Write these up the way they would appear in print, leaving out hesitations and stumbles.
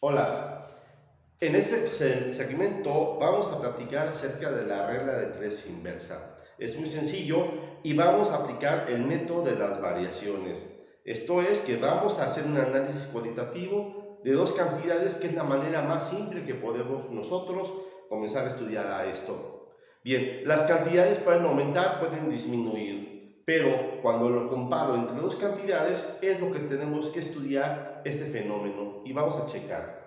Hola, en este segmento vamos a platicar acerca de la regla de tres inversa. Es muy sencillo y vamos a aplicar el método de las variaciones. Esto es que vamos a hacer un análisis cualitativo de dos cantidades, que es la manera más simple que podemos nosotros comenzar a estudiar a esto. Bien, las cantidades pueden aumentar, pueden disminuir, pero cuando lo comparo entre dos cantidades es lo que tenemos que estudiar este fenómeno y vamos a checar.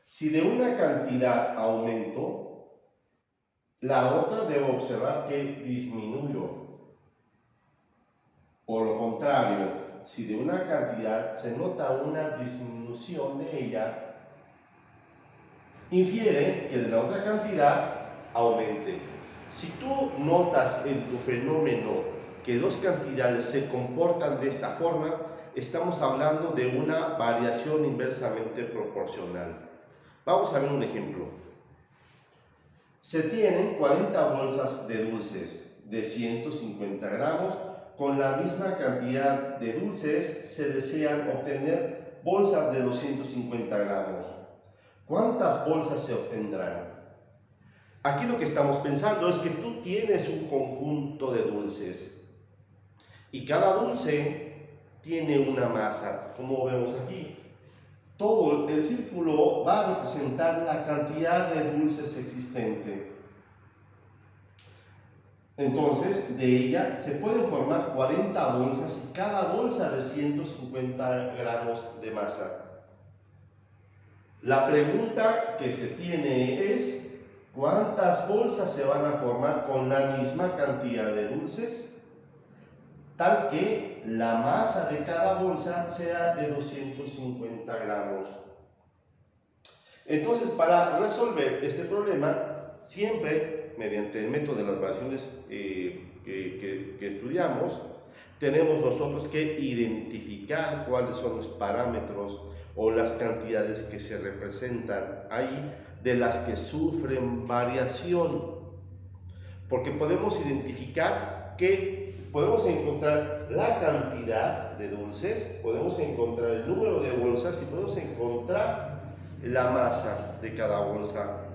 Si de una cantidad aumento, la otra debo observar que disminuyo. Por lo contrario, si de una cantidad se nota una disminución de ella, infiere que de la otra cantidad aumente. Si tú notas en tu fenómeno que dos cantidades se comportan de esta forma, estamos hablando de una variación inversamente proporcional. Vamos a ver un ejemplo. Se tienen 40 bolsas de dulces de 150 gramos. Con la misma cantidad de dulces se desean obtener bolsas de 250 gramos. ¿Cuántas bolsas se obtendrán? Aquí lo que estamos pensando es que tú tienes un conjunto de dulces y cada dulce tiene una masa, como vemos aquí. Todo el círculo va a representar la cantidad de dulces existente. Entonces, de ella se pueden formar 40 bolsas y cada bolsa de 150 gramos de masa. La pregunta que se tiene es: ¿cuántas bolsas se van a formar con la misma cantidad de dulces? Tal que la masa de cada bolsa sea de 250 gramos. Entonces, para resolver este problema, siempre mediante el método de las variaciones que estudiamos, tenemos nosotros que identificar cuáles son los parámetros o las cantidades que se representan ahí, de las que sufren variación, porque podemos identificar que podemos encontrar la cantidad de dulces, podemos encontrar el número de bolsas y podemos encontrar la masa de cada bolsa.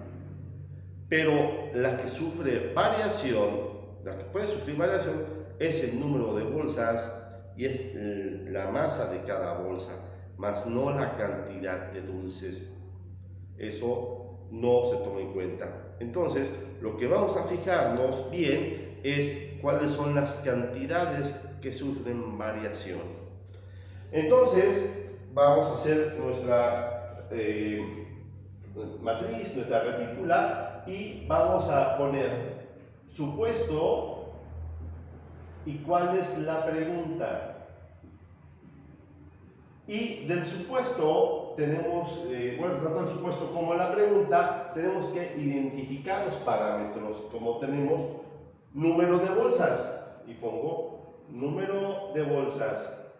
Pero la que sufre variación, la que puede sufrir variación, es el número de bolsas y es la masa de cada bolsa, más no la cantidad de dulces. Eso no se toma en cuenta. Entonces, lo que vamos a fijarnos bien es cuáles son las cantidades que sufren variación. Entonces, vamos a hacer nuestra matriz, nuestra retícula, y vamos a poner supuesto y cuál es la pregunta. Y del supuesto tenemos, tanto el supuesto como la pregunta, tenemos que identificar los parámetros, como tenemos número de bolsas, y pongo número de bolsas.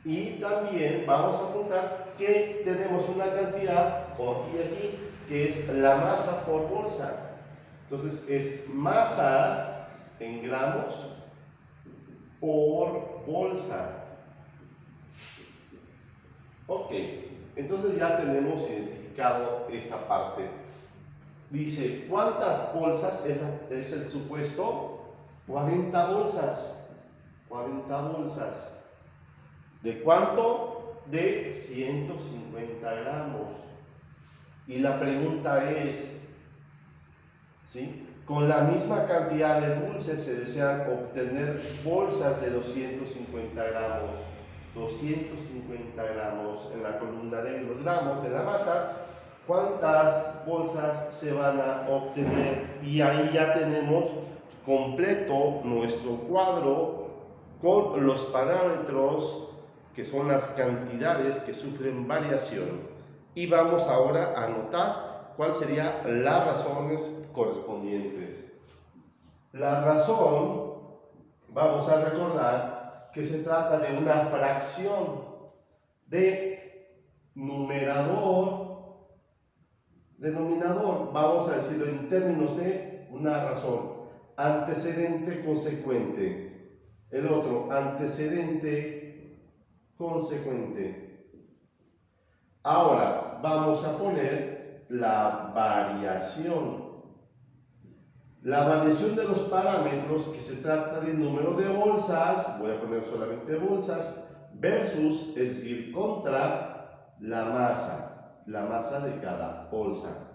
Y también vamos a apuntar que tenemos una cantidad, como aquí y aquí, que es la masa por bolsa. Entonces es masa en gramos por bolsa. Ok, entonces ya tenemos identificado esta parte. Dice, ¿cuántas bolsas es el supuesto? 40 bolsas. 40 bolsas. ¿De cuánto? De 150 gramos. Y la pregunta es, ¿sí?, con la misma cantidad de dulces se desean obtener bolsas de 250 gramos. 250 gramos en la columna de los gramos de la masa. ¿Cuántas bolsas se van a obtener? Y ahí ya tenemos completo nuestro cuadro con los parámetros, que son las cantidades que sufren variación. Y vamos ahora a anotar cuáles serían las razones correspondientes. La razón, vamos a recordar que se trata de una fracción de numerador, denominador. Vamos a decirlo en términos de una razón: antecedente, consecuente. El otro, antecedente, consecuente. Ahora vamos a poner la variación. La variación de los parámetros, que se trata del número de bolsas, voy a poner solamente bolsas, versus, es decir, contra la masa de cada bolsa.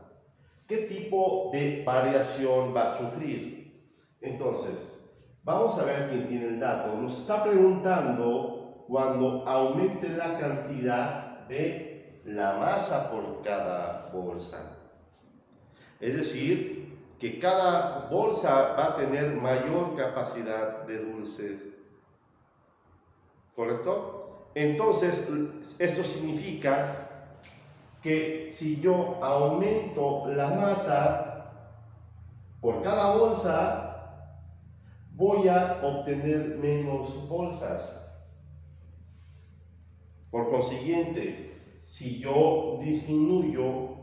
¿Qué tipo de variación va a sufrir? Entonces, vamos a ver quién tiene el dato. Nos está preguntando cuando aumente la cantidad de la masa por cada bolsa. Es decir, que cada bolsa va a tener mayor capacidad de dulces. ¿Correcto? Entonces, esto significa que si yo aumento la masa por cada bolsa, voy a obtener menos bolsas. Por consiguiente, si yo disminuyo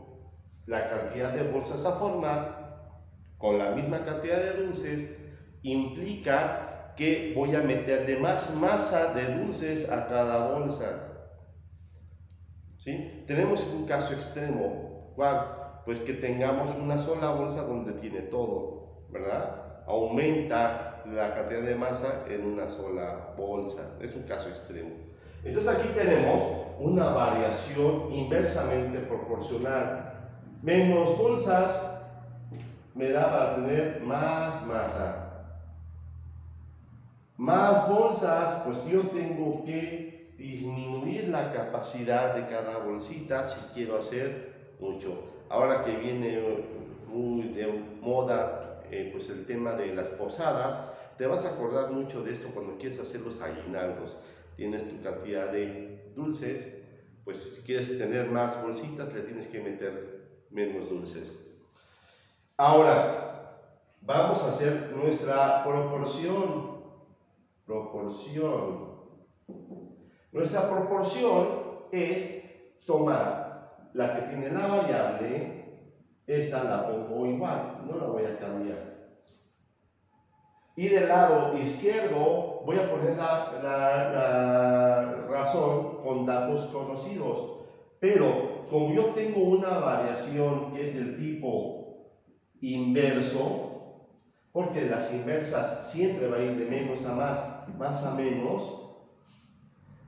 la cantidad de bolsas a formar con la misma cantidad de dulces, implica que voy a meterle más masa de dulces a cada bolsa. ¿Sí? Tenemos un caso extremo, ¿cuál? Pues que tengamos una sola bolsa donde tiene todo, ¿verdad? Aumenta la cantidad de masa en una sola bolsa. Es un caso extremo. Entonces aquí tenemos una variación inversamente proporcional. Menos bolsas me da para tener más masa. Más bolsas, pues yo tengo que disminuir la capacidad de cada bolsita si quiero hacer mucho. Ahora que viene muy de moda pues el tema de las posadas, te vas a acordar mucho de esto cuando quieres hacer los aguinaldos. Tienes tu cantidad de dulces, pues si quieres tener más bolsitas le tienes que meter menos dulces. Ahora, vamos a hacer nuestra proporción. Nuestra proporción es tomar la que tiene la variable, esta la pongo igual, no la voy a cambiar. Y del lado izquierdo voy a poner la razón con datos conocidos. Pero como yo tengo una variación que es del tipo inverso, porque las inversas siempre va a ir de menos a más a menos,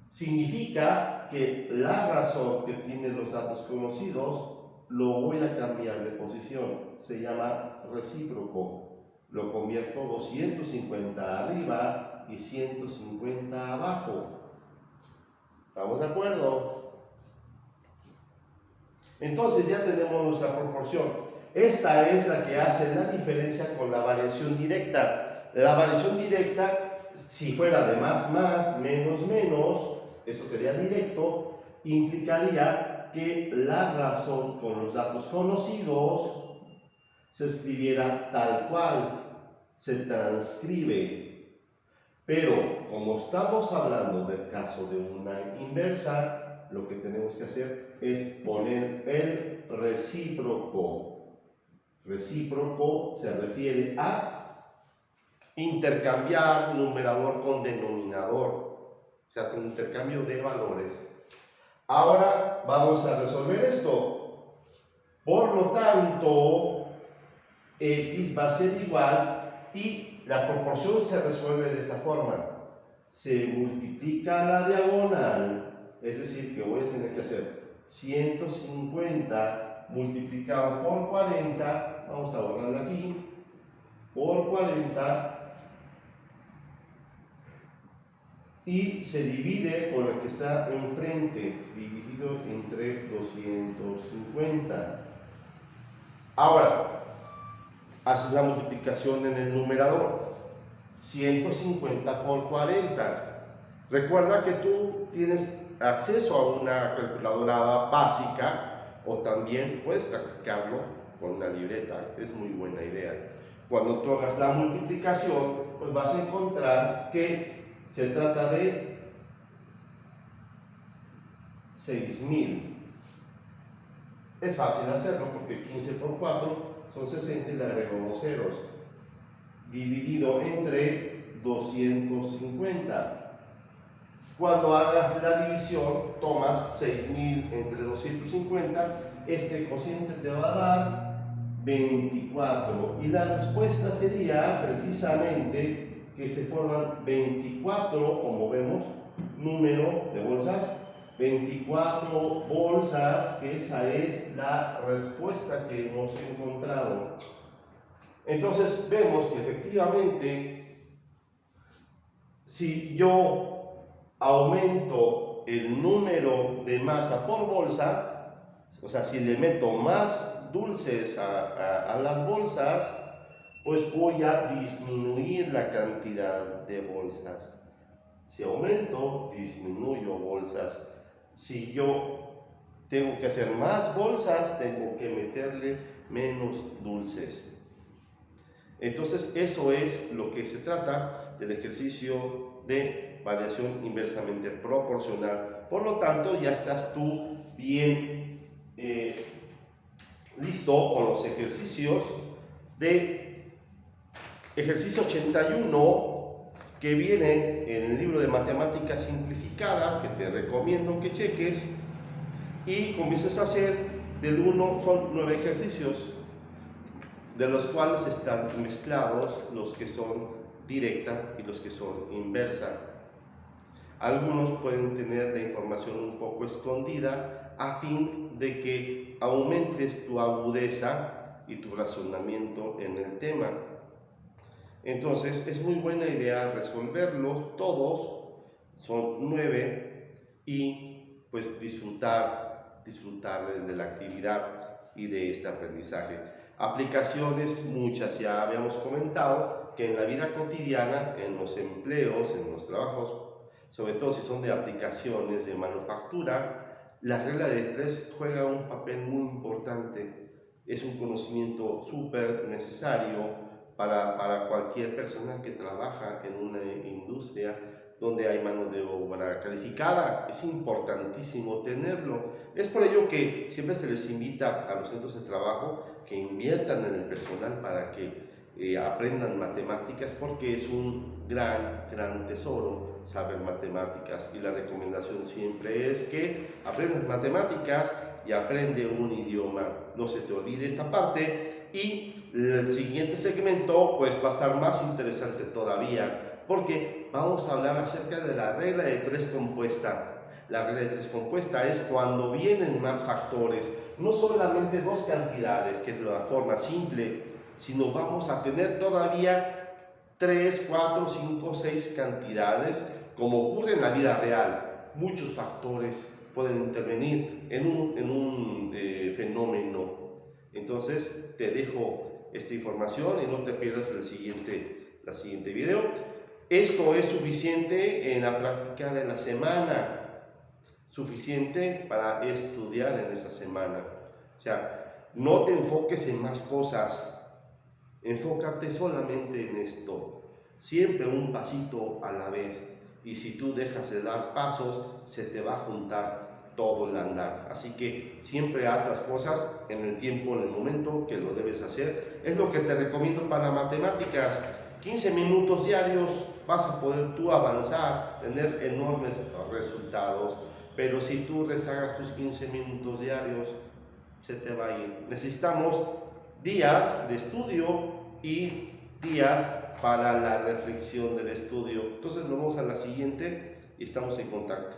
significa que la razón que tiene los datos conocidos lo voy a cambiar de posición. Se llama recíproco. Lo convierto 250 arriba y 150 abajo. ¿Estamos de acuerdo? Entonces ya tenemos nuestra proporción. Esta es la que hace la diferencia con la variación directa. La variación directa, si fuera de más, menos, menos, eso sería directo, implicaría que la razón con los datos conocidos se escribiera tal cual, se transcribe. Pero como estamos hablando del caso de una inversa, lo que tenemos que hacer es poner el recíproco. Recíproco se refiere a intercambiar numerador con denominador. Se hace un intercambio de valores. Ahora vamos a resolver esto. Por lo tanto, x va a ser igual y la proporción se resuelve de esta forma. Se multiplica la diagonal, es decir, que voy a tener que hacer 150 multiplicado por 40, vamos a borrarlo aquí, por 40, y se divide con el que está enfrente, dividido entre 250. Ahora, haces la multiplicación en el numerador, 150 por 40. Recuerda que tú tienes acceso a una calculadora básica o también puedes practicarlo con una libreta, es muy buena idea. Cuando tú hagas la multiplicación, pues vas a encontrar que se trata de 6000. Es fácil hacerlo porque 15 por 4 son 60 y le agrego 2 ceros. Dividido entre 250. Cuando hagas la división, tomas 6.000 entre 250, este cociente te va a dar 24. Y la respuesta sería precisamente que se forman 24, como vemos, número de bolsas, 24 bolsas, que esa es la respuesta que hemos encontrado. Entonces vemos que efectivamente, si yo aumento el número de masa por bolsa, o sea, si le meto más dulces a las bolsas, pues voy a disminuir la cantidad de bolsas. Si aumento, disminuyo bolsas. Si yo tengo que hacer más bolsas, tengo que meterle menos dulces. Entonces, eso es lo que se trata del ejercicio de variación inversamente proporcional. Por lo tanto, ya estás tú bien listo con los ejercicios de ejercicio 81, que viene en el libro de matemáticas simplificadas, que te recomiendo que cheques, y comiences a hacer del 1, son 9 ejercicios, de los cuales están mezclados los que son directa y los que son inversa. Algunos pueden tener la información un poco escondida a fin de que aumentes tu agudeza y tu razonamiento en el tema. Entonces es muy buena idea resolverlos todos, son 9, y pues disfrutar de la actividad y de este aprendizaje. Aplicaciones muchas, ya habíamos comentado que en la vida cotidiana, en los empleos, en los trabajos, sobre todo si son de aplicaciones de manufactura, la regla de 3 juega un papel muy importante. Es un conocimiento súper necesario para cualquier persona que trabaja en una industria donde hay mano de obra calificada. Es importantísimo tenerlo. Es por ello que siempre se les invita a los centros de trabajo que inviertan en el personal para que aprendan matemáticas, porque es un gran tesoro saber matemáticas, y la recomendación siempre es que aprendas matemáticas y aprende un idioma. No se te olvide esta parte, y el siguiente segmento pues va a estar más interesante todavía, porque vamos a hablar acerca de la regla de 3 compuesta. La regla de 3 compuesta es cuando vienen más factores, no solamente 2 cantidades, que es la forma simple, sino vamos a tener todavía 3, 4, 5, 6 cantidades, como ocurre en la vida real. Muchos factores pueden intervenir en un fenómeno. Entonces te dejo esta información y no te pierdas el siguiente video. Esto es suficiente en la práctica de la semana, suficiente para estudiar en esa semana. O sea, no te enfoques en más cosas, enfócate solamente en esto, siempre un pasito a la vez, y si tú dejas de dar pasos, se te va a juntar todo el andar. Así que siempre haz las cosas en el tiempo, en el momento que lo debes hacer. Es lo que te recomiendo para matemáticas. 15 minutos diarios, vas a poder tú avanzar, tener enormes resultados. Pero si tú rezagas tus 15 minutos diarios, se te va a ir. Necesitamos días de estudio y días para la reflexión del estudio. Entonces nos vemos a la siguiente y estamos en contacto.